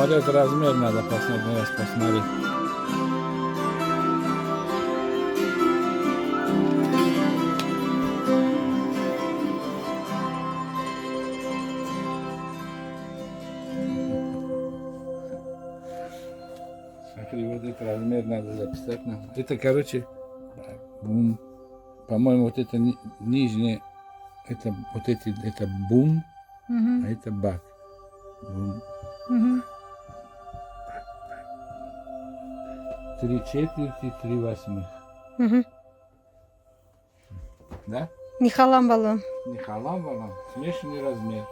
смотреть размер, надо последний раз посмотреть. Смотри, вот этот размер надо записать нам. Это, короче, бум. По-моему, вот это нижнее, это вот эти, это бум, а это бак. Бум. 3/4, 3/8. Да? Не халам балам. Не халам валам, смешанный размер.